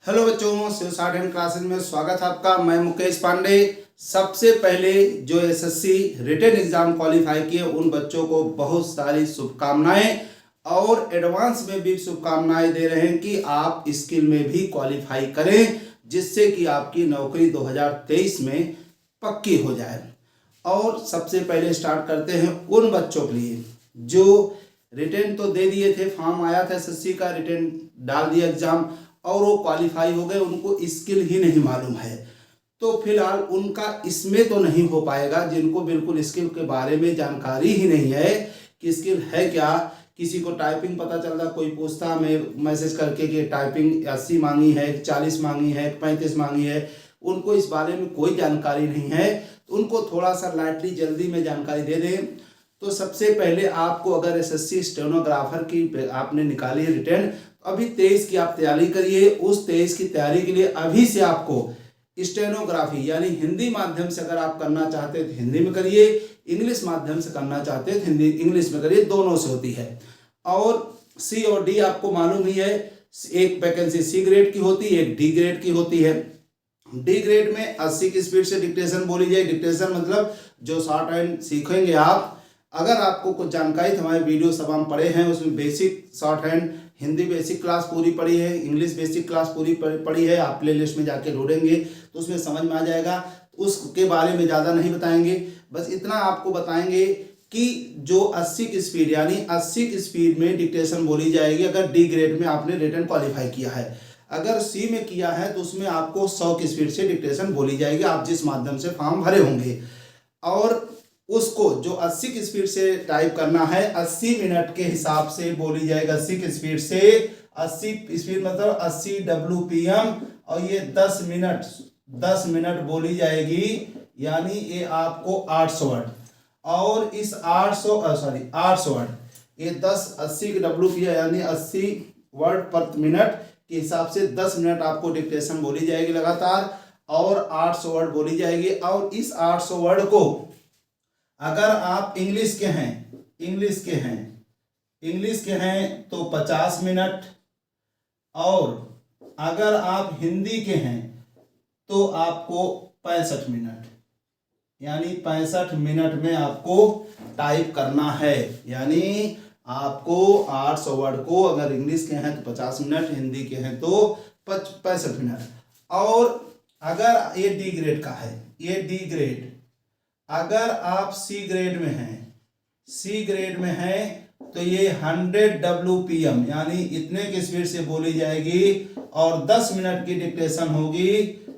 Hello बच्चों, शिव साधन classes में स्वागत है आपका। मैं मुकेश पांडे। सबसे पहले जो एसएससी रिटन एग्जाम क्वालिफाई किए उन बच्चों को बहुत सारी शुभकामनाएं और एडवांस में भी शुभकामनाएं दे रहे हैं कि आप स्किल में भी क्वालिफाई करें, जिससे कि आपकी नौकरी 2023 में पक्की हो जाए। और सबसे पहले स्टार्ट करते हैं उन बच्चों के लिए जो रिटन तो दे दिए थे, फॉर्म आया था एसएससी का, रिटन डाल दिया एग्जाम और वो क्वालिफाई हो गए, उनको स्किल ही नहीं मालूम है। तो फिलहाल उनका इसमें तो नहीं हो पाएगा। जिनको बिल्कुल स्किल के बारे में जानकारी ही नहीं है कि स्किल है क्या, किसी को टाइपिंग पता चल रहा, कोई पूछता हमें मैसेज करके कि टाइपिंग 80 मांगी है, 40 मांगी है, 35 मांगी है, उनको इस बारे में कोई जानकारी नहीं है। तो उनको थोड़ा सा लाइटली जल्दी में जानकारी दे दें। तो सबसे पहले आपको अगर एसएससी स्टेनोग्राफर की आपने निकाली है रिटन, अभी 23 की आप तैयारी करिए। उस 23 की तैयारी के लिए अभी से आपको स्टेनोग्राफी यानी हिंदी माध्यम से अगर आप करना चाहते हैं तो हिंदी में करिए, इंग्लिश माध्यम से करना चाहते हैं तो हिंदी इंग्लिश में करिए, दोनों से होती है। और सी और डी आपको मालूम ही है, एक वैकेंसी सी ग्रेड की होती है, एक डी ग्रेड की होती है। डी ग्रेड में 80 की स्पीड से डिक्टेशन बोली जाए। डिक्टेशन मतलब जो शॉर्ट हैंड सीखेंगे आप। अगर आपको कुछ जानकारी तो हमारे वीडियो सब हम पढ़े हैं, उसमें basic short hand Hindi basic class पूरी पढ़ी है, इंग्लिश बेसिक क्लास पूरी पढ़ी है। आप प्ले लिस्ट में जाके ढूंढेंगे तो उसमें समझ में आ जाएगा। उसके बारे में ज़्यादा नहीं बताएंगे, बस इतना आपको बताएंगे कि जो 80 की स्पीड यानी 80 की स्पीड में डिक्टेशन बोली जाएगी अगर डी ग्रेड में आपने रिटन क्वालिफाई किया है। अगर सी में किया है तो उसमें आपको 100 की स्पीड से डिक्टेशन बोली जाएगी, आप जिस माध्यम से फॉर्म भरे होंगे। और उसको जो 80 की स्पीड से टाइप करना है 80 मिनट के हिसाब से बोली जाएगी। 80 की स्पीड से 80 स्पीड मतलब 80 WPM और ये 10 मिनट बोली जाएगी, यानी ये आपको 800 वर्ड। और इस 800 वर्ड ये 80 के WPM यानी 80 वर्ड पर मिनट के हिसाब से 10 मिनट आपको डिक्टेशन बोली जाएगी लगातार, और 800 वर्ड बोली जाएगी। और इस 800 वर्ड को अगर आप इंग्लिश के हैं तो 50 मिनट, और अगर आप हिंदी के हैं तो आपको 65 मिनट, यानी 65 मिनट में आपको टाइप करना है। यानी आपको 800 वर्ड को अगर इंग्लिश के हैं तो 50 मिनट, हिंदी के हैं तो 65 मिनट। और अगर ये डी ग्रेड का है, ये डी ग्रेड, अगर आप सी ग्रेड में हैं तो ये 100 WPM यानी इतने की स्पीड से बोली जाएगी और 10 मिनट की डिक्टेशन होगी।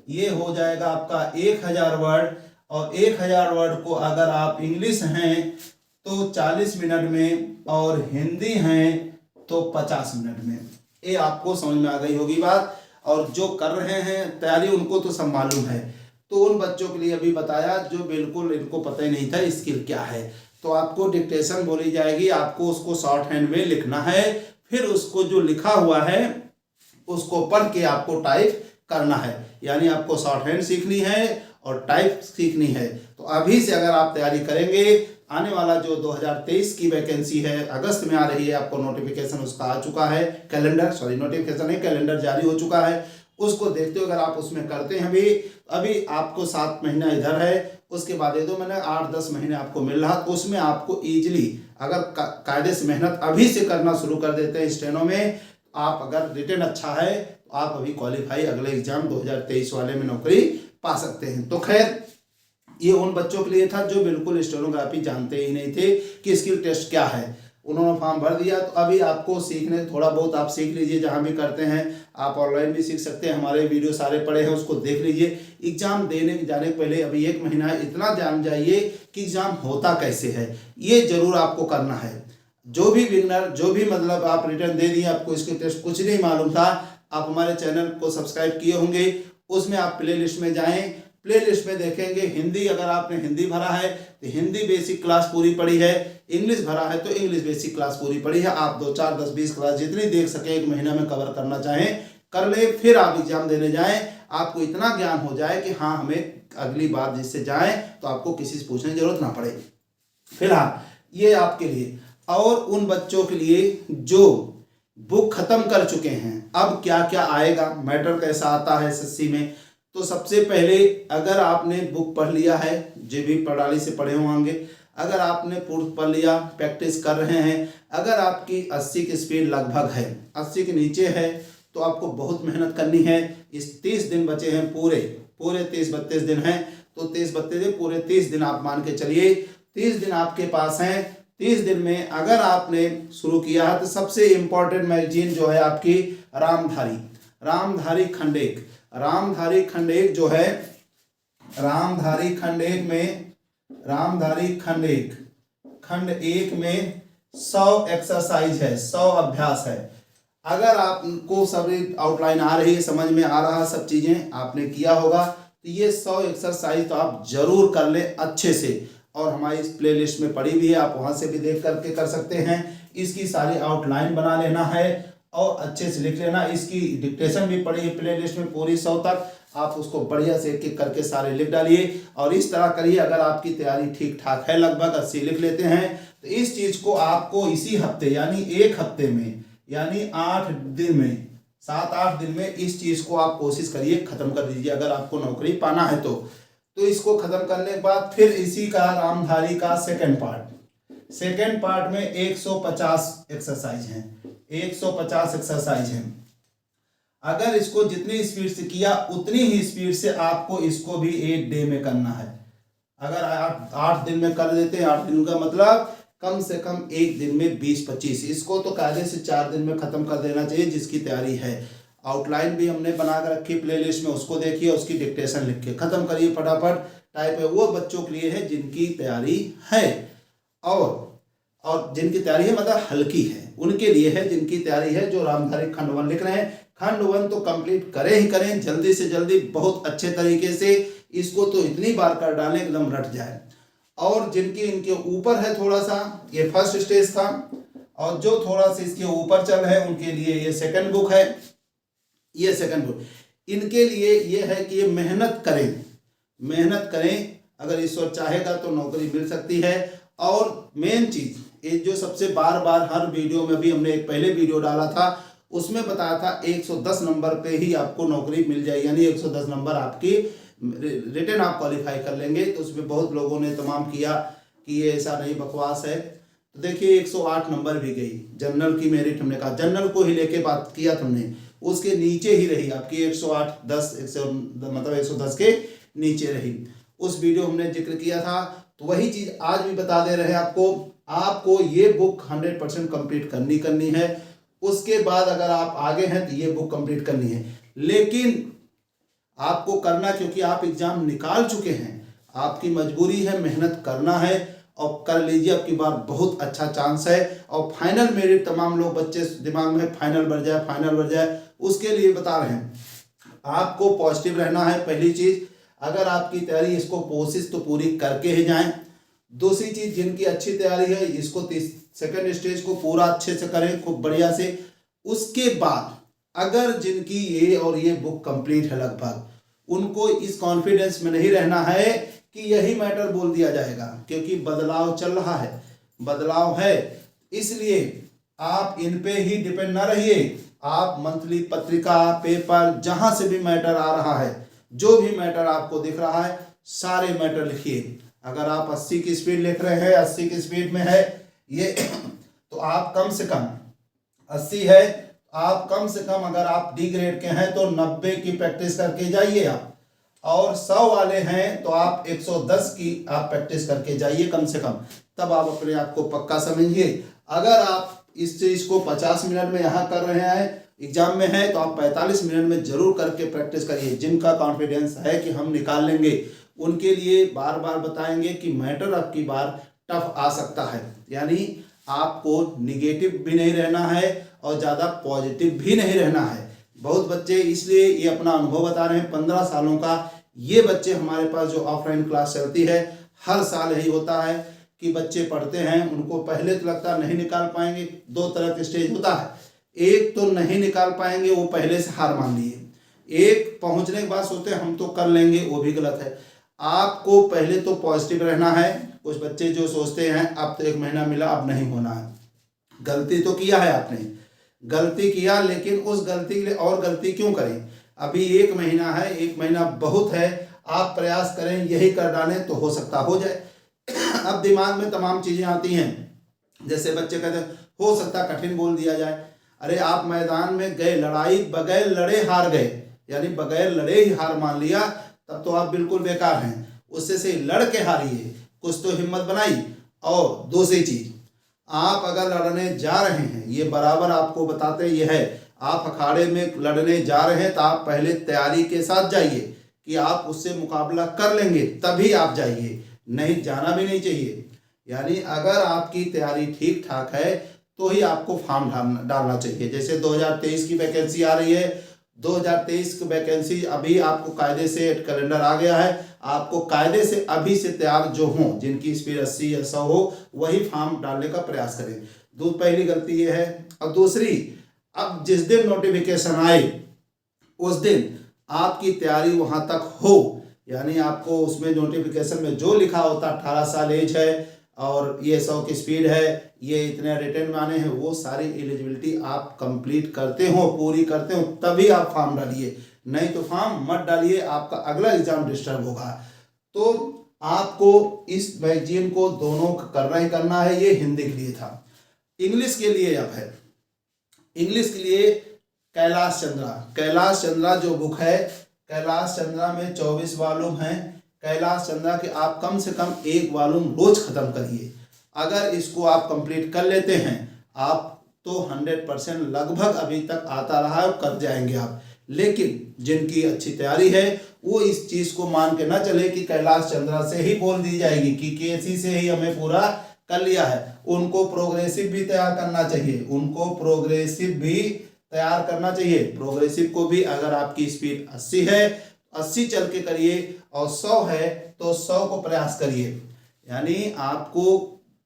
ये हो जाएगा आपका 1000 वर्ड। और 1000 वर्ड को अगर आप इंग्लिश हैं तो 40 मिनट में और हिंदी हैं तो 50 मिनट में। ये आपको समझ में आ गई होगी बात। और जो कर रहे हैं तैयारी उनको तो सब मालूम है। तो उन बच्चों के लिए अभी बताया जो बिल्कुल इनको पता ही नहीं था स्किल क्या है। तो आपको डिक्टेशन बोली जाएगी, आपको उसको शॉर्ट हैंड में लिखना है, फिर उसको जो लिखा हुआ है उसको पढ़ के आपको टाइप करना है। यानी आपको शॉर्ट हैंड सीखनी है और टाइप सीखनी है। तो अभी से अगर आप तैयारी करेंगे, आने वाला जो 2023 की वैकेंसी है अगस्त में आ रही है, आपको नोटिफिकेशन उसका आ चुका है, नोटिफिकेशन नहीं, कैलेंडर जारी हो चुका है। उसको देखते हो अगर आप उसमें करते हैं अभी आपको 7 महीना इधर है, उसके बाद ये 2 महीने 8-10 महीने आपको मिल रहा, तो उसमें आपको ईजिली अगर कायदे से मेहनत अभी से करना शुरू कर देते हैं स्टेनो में, आप अगर रिटन अच्छा है तो आप अभी क्वालिफाई अगले एग्जाम 2023 वाले में नौकरी पा सकते हैं। तो खैर ये उन बच्चों के लिए था जो बिल्कुल स्टेनोग्राफी जानते ही नहीं थे कि स्किल टेस्ट क्या है। उन्होंने फॉर्म भर दिया, तो अभी आपको सीखने थोड़ा बहुत आप सीख लीजिए। जहाँ भी करते हैं आप ऑनलाइन भी सीख सकते हैं, हमारे वीडियो सारे पड़े हैं, उसको देख लीजिए। एग्जाम देने जाने के पहले अभी 1 महीना इतना जान जाइए कि एग्जाम होता कैसे है, ये जरूर आपको करना है। जो भी बिगनर, जो भी मतलब आप रिटर्न दे दिए, आपको इसके टेस्ट कुछ नहीं मालूम था, आप हमारे चैनल को सब्सक्राइब किए होंगे, उसमें आप प्ले लिस्ट में जाएँ, प्ले लिस्ट में देखेंगे हिंदी, अगर आपने हिंदी भरा है तो हिंदी बेसिक क्लास पूरी पढ़ी है, इंग्लिश भरा है तो इंग्लिश बेसिक क्लास पूरी पढ़ी है। आप 2, 4, 10, 20 क्लास जितनी देख सके 1 महीना में कवर करना चाहें कर ले, फिर आप एग्जाम देने जाएं। आपको इतना ज्ञान हो जाए कि हाँ हमें अगली बार जिससे जाएं तो आपको किसी से पूछने की जरूरत ना पड़े। फिलहाल ये आपके लिए और उन बच्चों के लिए जो बुक खत्म कर चुके हैं, अब क्या क्या आएगा, मैटर कैसा आता है एसएससी में। तो सबसे पहले अगर आपने बुक पढ़ लिया है, जो भी प्रणाली से पढ़े होंगे, अगर आपने पूर्व पढ़ लिया, प्रैक्टिस कर रहे हैं, अगर आपकी 80 की स्पीड लगभग है, 80 के नीचे है, तो आपको बहुत मेहनत करनी है। इस 30 दिन बचे हैं, पूरे 30-32 दिन हैं, तो 30-32 दिन, पूरे 30 दिन आप मान के चलिए, 30 दिन आपके पास हैं। 30 दिन में अगर आपने शुरू किया है तो सबसे इम्पोर्टेंट मैगजीन जो है आपकी रामधारी खंडेक जो है, रामधारी खंडेक खंड 1 में 100 एक्सरसाइज है, 100 अभ्यास है। अगर आपको सभी आउटलाइन आ रही है, समझ में आ रहा, सब चीजें आपने किया होगा, तो ये 100 एक्सरसाइज तो आप जरूर कर ले अच्छे से। और हमारी इस प्लेलिस्ट में पड़ी भी है, आप वहां से भी देख करके कर सकते हैं। इसकी सारी आउटलाइन बना लेना है और अच्छे से लिख लेना। इसकी डिक्टेशन भी पड़ी है प्लेलिस्ट में पूरी 100 तक, आप उसको बढ़िया से एक एक करके सारे लिख डालिए और इस तरह करिए। अगर आपकी तैयारी ठीक ठाक है, लगभग 80 लिख लेते हैं, तो इस चीज को आपको इसी हफ्ते यानी एक हफ्ते में, यानी 8 दिन में, 7-8 दिन में इस चीज को आप कोशिश करिए खत्म कर दीजिए, अगर आपको नौकरी पाना है तो इसको खत्म करने के बाद फिर इसी का रामधारी का सेकंड पार्ट में 150 एक्सरसाइज हैं, 150 एक्सरसाइज हैं। अगर इसको जितनी स्पीड से किया उतनी ही स्पीड से आपको इसको भी एक डे में करना है। अगर 8 दिन में कर देते हैं, 8 दिन का मतलब कम से कम एक दिन में 20-25, इसको तो कायदे से 4 दिन में खत्म कर देना चाहिए जिसकी तैयारी है। आउटलाइन भी हमने बना कर रखी प्लेलिस्ट में, उसको देखिए, उसकी डिक्टेशन लिख के खत्म करिए फटाफट। टाइप है वो बच्चों के लिए है जिनकी तैयारी है और जिनकी तैयारी है मतलब हल्की है, उनके लिए है जिनकी तैयारी है, जो रामधारी खंड 1 लिख रहे हैं। खंड 1 तो कंप्लीट करें ही करें, जल्दी से जल्दी, बहुत अच्छे तरीके से। इसको तो इतनी बार कर डालें एकदम रट जाए। और जिनके इनके ऊपर है थोड़ा सा, ये फर्स्ट स्टेज था, और जो थोड़ा सा इसके ऊपर चल है उनके लिए ये सेकंड बुक है, ये सेकंड बुक। इनके लिए ये है कि ये मेहनत करें, अगर ईश्वर चाहेगा तो नौकरी मिल सकती है। और मेन चीज ये जो सबसे बार हर वीडियो में, भी हमने एक पहले वीडियो डाला था उसमें बताया था 110 नंबर पे ही आपको नौकरी मिल जाएगी, यानी 110 नंबर आपकी रिटन आप क्वालिफाई कर लेंगे। तो उसमें बहुत लोगों ने तमाम किया कि ये ऐसा नहीं, बकवास है। तो देखिए 108 नंबर भी गई, जनरल की मेरिट हमने कहा, जनरल को ही लेके बात किया तुमने, उसके नीचे ही रही आपकी 110 के नीचे रही। उस वीडियो हमने जिक्र किया था, तो वही चीज आज भी बता दे रहे हैं आपको ये बुक 100% कंप्लीट करनी है। उसके बाद अगर आप आगे हैं तो ये बुक कंप्लीट करनी है, लेकिन आपको करना, क्योंकि आप एग्जाम निकाल चुके हैं, आपकी मजबूरी है, मेहनत करना है और कर लीजिए। अब की बार बहुत अच्छा चांस है। और फाइनल मेरिट, तमाम लोग बच्चे दिमाग में फाइनल बढ़ जाए, उसके लिए बता रहे हैं आपको पॉजिटिव रहना है। पहली चीज, अगर आपकी तैयारी, इसको कोशिश तो पूरी करके ही जाएं। दूसरी चीज, जिनकी अच्छी तैयारी है इसको सेकंड स्टेज को पूरा अच्छे से करें, खूब बढ़िया से। उसके बाद अगर जिनकी ये और ये बुक कंप्लीट है लगभग, उनको इस कॉन्फिडेंस में नहीं रहना है कि यही मैटर बोल दिया जाएगा, क्योंकि बदलाव चल रहा है, बदलाव है। इसलिए आप इन पे ही डिपेंड ना रहिए। आप मंथली पत्रिका, पेपर, जहां से भी मैटर आ रहा है, जो भी मैटर आपको दिख रहा है, सारे मैटर लिखिए। अगर आप 80 की स्पीड लिख रहे हैं, 80 की स्पीड में है ये, तो आप कम से कम 80 है, आप कम से कम, अगर आप डी ग्रेड के हैं तो 90 की प्रैक्टिस करके जाइए आप, और 100 वाले हैं तो आप 110 की आप प्रैक्टिस करके जाइए कम से कम, तब आप अपने आप को पक्का समझिए। अगर आप इस चीज को 50 मिनट में यहाँ कर रहे हैं, एग्जाम में है, तो आप 45 मिनट में जरूर करके प्रैक्टिस करिए। जिनका कॉन्फिडेंस है कि हम निकाल लेंगे, उनके लिए बार बार बताएंगे कि मैटर अब की बार टफ आ सकता है, यानी आपको निगेटिव भी नहीं रहना है और ज़्यादा पॉजिटिव भी नहीं रहना है। बहुत बच्चे, इसलिए ये अपना अनुभव बता रहे हैं, 15 सालों का ये बच्चे हमारे पास जो ऑफलाइन क्लास चलती है, हर साल यही होता है कि बच्चे पढ़ते हैं, उनको पहले तो लगता नहीं निकाल पाएंगे। 2 तरह के स्टेज होता है, एक तो नहीं निकाल पाएंगे, वो पहले से हार मान लिए, एक पहुंचने के बाद सोचते हैं हम तो कर लेंगे, वो भी गलत है। आपको पहले तो पॉजिटिव रहना है। कुछ बच्चे जो सोचते हैं अब तो 1 महीना मिला, अब नहीं होना है, गलती तो किया है आपने, गलती किया, लेकिन उस गलती के लिए और गलती क्यों करें। अभी 1 महीना है, 1 महीना बहुत है, आप प्रयास करें यही कर डालें तो हो सकता हो जाए। अब दिमाग में तमाम चीज़ें आती हैं, जैसे बच्चे कहते हैं हो सकता कठिन बोल दिया जाए। अरे आप मैदान में गए, लड़ाई बगैर लड़े हार गए, यानी बगैर लड़े ही हार मान लिया, तब तो आप बिल्कुल बेकार हैं। उससे से लड़ के हारिए, कुछ तो हिम्मत बनाई। और दूसरी चीज, आप अगर लड़ने जा रहे हैं, ये बराबर आपको बताते ये है, आप अखाड़े में लड़ने जा रहे हैं तो आप पहले तैयारी के साथ जाइए कि आप उससे मुकाबला कर लेंगे, तभी आप जाइए, नहीं जाना भी नहीं चाहिए। यानी अगर आपकी तैयारी ठीक ठाक है तो ही आपको फॉर्म डालना चाहिए। जैसे 2023 की वैकेंसी आ रही है, 2023 की वैकेंसी अभी आपको कायदे से कैलेंडर आ गया है, आपको कायदे से अभी से तैयार जो हों, जिनकी स्पीड 80 या 100 हो, वही फॉर्म डालने का प्रयास करें। पहली गलती ये है। और दूसरी, अब जिस दिन नोटिफिकेशन आए उस दिन आपकी तैयारी वहां तक हो, यानी आपको उसमें नोटिफिकेशन में जो लिखा होता 18 साल एज है और ये 100 की स्पीड है, ये इतने रिटर्न में आने हैं, वो सारी एलिजिबिलिटी आप कंप्लीट करते हो, पूरी करते हो, तभी आप फॉर्म डालिए, नहीं तो फॉर्म मत डालिए, आपका अगला एग्जाम डिस्टर्ब होगा। तो आपको इस मैगजीन को दोनों करना ही करना है। ये हिंदी के लिए था। इंग्लिश के लिए अब है, इंग्लिश के लिए कैलाश चंद्रा जो बुक है, कैलाश चंद्रा में 24 वॉल्यूम हैं। कैलाश चंद्रा के आप कम से कम 1 वॉल्यूम रोज खत्म करिए। अगर इसको आप कंप्लीट कर लेते हैं, आप तो 100% लगभग अभी तक आता रहा है, कर जाएंगे आप। लेकिन जिनकी अच्छी तैयारी है वो इस चीज को मान के ना चले कि कैलाश चंद्रा से ही बोल दी जाएगी कि केसी से ही हमें पूरा कर लिया है। उनको प्रोग्रेसिव भी तैयार करना चाहिए, उनको प्रोग्रेसिव भी तैयार करना चाहिए। प्रोग्रेसिव को भी अगर आपकी स्पीड 80 है, 80 चल के करिए, और 100 है तो 100 को प्रयास करिए। यानी आपको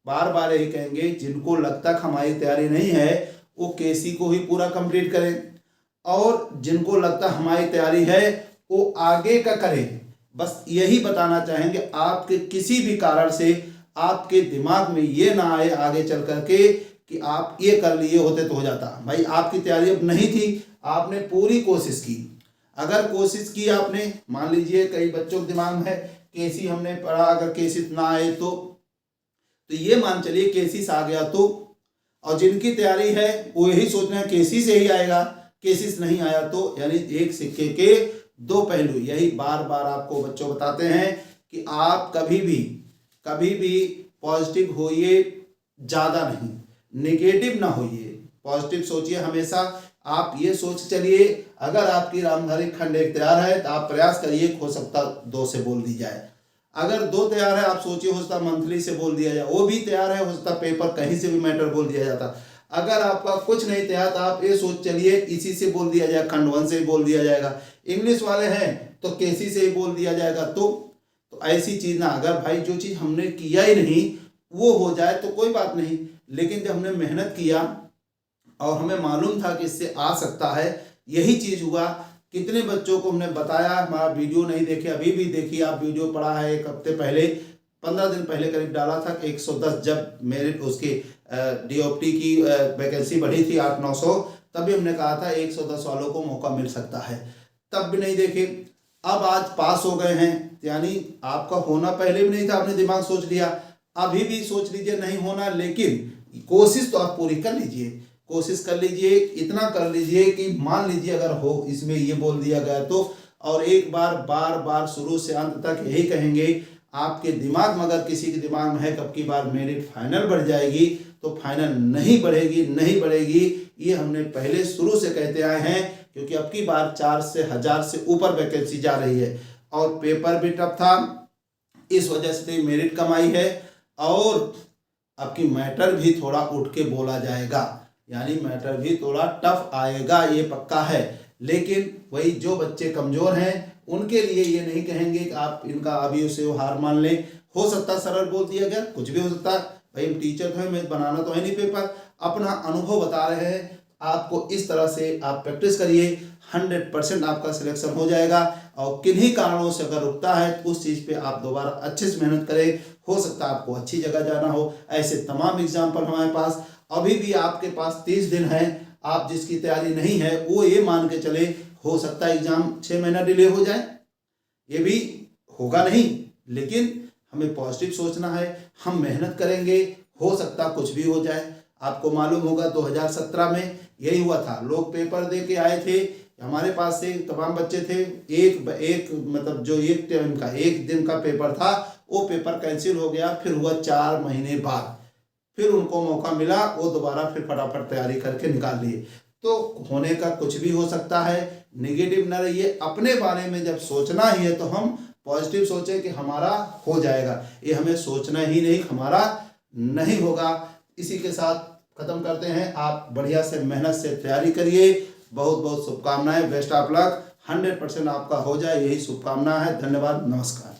बार बार यही कहेंगे, जिनको लगता है हमारी तैयारी नहीं है वो केसी को ही पूरा कंप्लीट करें, और जिनको लगता हमारी तैयारी है वो आगे का करें। बस यही बताना चाहेंगे, आपके किसी भी कारण से आपके दिमाग में ये ना आए आगे चल करके कि आप ये कर लिए होते तो हो जाता। भाई आपकी तैयारी अब नहीं थी, आपने पूरी कोशिश की। अगर कोशिश की आपने, मान लीजिए कई बच्चों के दिमाग में है केसी हमने पढ़ा, अगर केसी ना आए तो ये मान चलिए केसी आ गया तो, और जिनकी तैयारी है वो यही सोच रहे हैं केसी से ही आएगा, केसी नहीं आया तो, यानी एक सिक्के के 2 पहलू। यही बार बार आपको बच्चों बताते हैं कि आप कभी भी पॉजिटिव होइए, ज़्यादा नहीं, नेगेटिव ना होइए, पॉजिटिव सोचिए हमेशा। आप ये सोच चलिए, अगर आपकी रामधारी खंड 1 तैयार है तो आप प्रयास करिए, हो सकता 2 से बोल दी जाए। अगर 2 तैयार है, आप सोचिए हो सकता मंथली से बोल दिया जाए, वो भी तैयार है, हो सकता पेपर कहीं से भी मैटर बोल दिया जाता। अगर आपका कुछ नहीं तैयार तो आप ये सोच चलिए इसी से बोल दिया जाए, खंड 1 से ही बोल दिया जाएगा। इंग्लिश वाले हैं तो केसी से ही बोल दिया जाएगा। तो ऐसी चीज़ ना, अगर भाई जो चीज़ हमने किया ही नहीं वो हो जाए तो कोई बात नहीं, लेकिन जब हमने मेहनत किया और हमें मालूम था कि इससे आ सकता है, यही चीज़ हुआ। कितने बच्चों को हमने बताया, हमारा वीडियो नहीं देखे, अभी भी देखिए आप, वीडियो पड़ा है 1 हफ्ते पहले, 15 दिन पहले करीब डाला था कि 110 जब मेरिट उसकी डीओपटी की वैकेंसी बढ़ी थी 800-900, तभी हमने कहा था 110 वालों को मौका मिल सकता है, तब भी नहीं देखे। अब आज पास हो गए हैं, यानी आपका होना पहले भी नहीं था, आपने दिमाग सोच लिया, अभी भी सोच लीजिए नहीं होना, लेकिन कोशिश तो आप पूरी कर लीजिए, कोशिश कर लीजिए, इतना कर लीजिए कि मान लीजिए अगर हो इसमें ये बोल दिया गया तो, और एक बार बार शुरू से अंत तक यही कहेंगे। आपके दिमाग में अगर किसी के दिमाग में है कब की बार मेरिट फाइनल बढ़ जाएगी, तो फाइनल नहीं बढ़ेगी। ये हमने पहले शुरू से कहते आए हैं, क्योंकि अब की बार 4 से 1000 से ऊपर वैकेंसी जा रही है और पेपर भी टफ था, इस वजह से मेरिट कम आई है। और अब की मैटर भी थोड़ा उठ के बोला जाएगा, यानी मैटर भी थोड़ा टफ आएगा, ये पक्का है। लेकिन वही जो बच्चे कमज़ोर हैं उनके लिए ये नहीं कहेंगे कि आप इनका अभी उसे हार मान लें। हो सकता सरल बोल दिया गया, कुछ भी हो सकता। भाई हम टीचर तो हैं, मैं बनाना तो है नहीं पेपर, अपना अनुभव बता रहे हैं आपको। इस तरह से आप प्रैक्टिस करिए, 100% आपका सिलेक्शन हो जाएगा। और किन्हीं कारणों से अगर रुकता है तो उस चीज़ पे आप दोबारा अच्छे से मेहनत करें, हो सकता है आपको अच्छी जगह जाना हो। ऐसे तमाम एग्जाम्पल हमारे पास, अभी भी आपके पास 30 दिन हैं, आप जिसकी तैयारी नहीं है वो ये मान के चले हो सकता है एग्जाम 6 महीना डिले हो जाए, ये भी होगा नहीं, लेकिन हमें पॉजिटिव सोचना है, हम मेहनत करेंगे, हो सकता कुछ भी हो जाए। आपको मालूम होगा 2017 में यही हुआ था, लोग पेपर दे के आए थे, हमारे पास से तमाम बच्चे थे, एक मतलब जो एक दिन का पेपर था वो पेपर कैंसिल हो गया, फिर हुआ 4 महीने बाद, फिर उनको मौका मिला, वो दोबारा फिर फटाफट तैयारी करके निकाल लिए। तो होने का कुछ भी हो सकता है, नेगेटिव न रहिए, अपने बारे में जब सोचना ही है तो हम पॉजिटिव सोचें कि हमारा हो जाएगा, ये हमें सोचना ही नहीं हमारा नहीं होगा। इसी के साथ खत्म करते हैं, आप बढ़िया से मेहनत से तैयारी करिए, बहुत बहुत शुभकामनाएं, बेस्ट ऑफ लक, 100% आपका हो जाए, यही शुभकामना है। धन्यवाद, नमस्कार।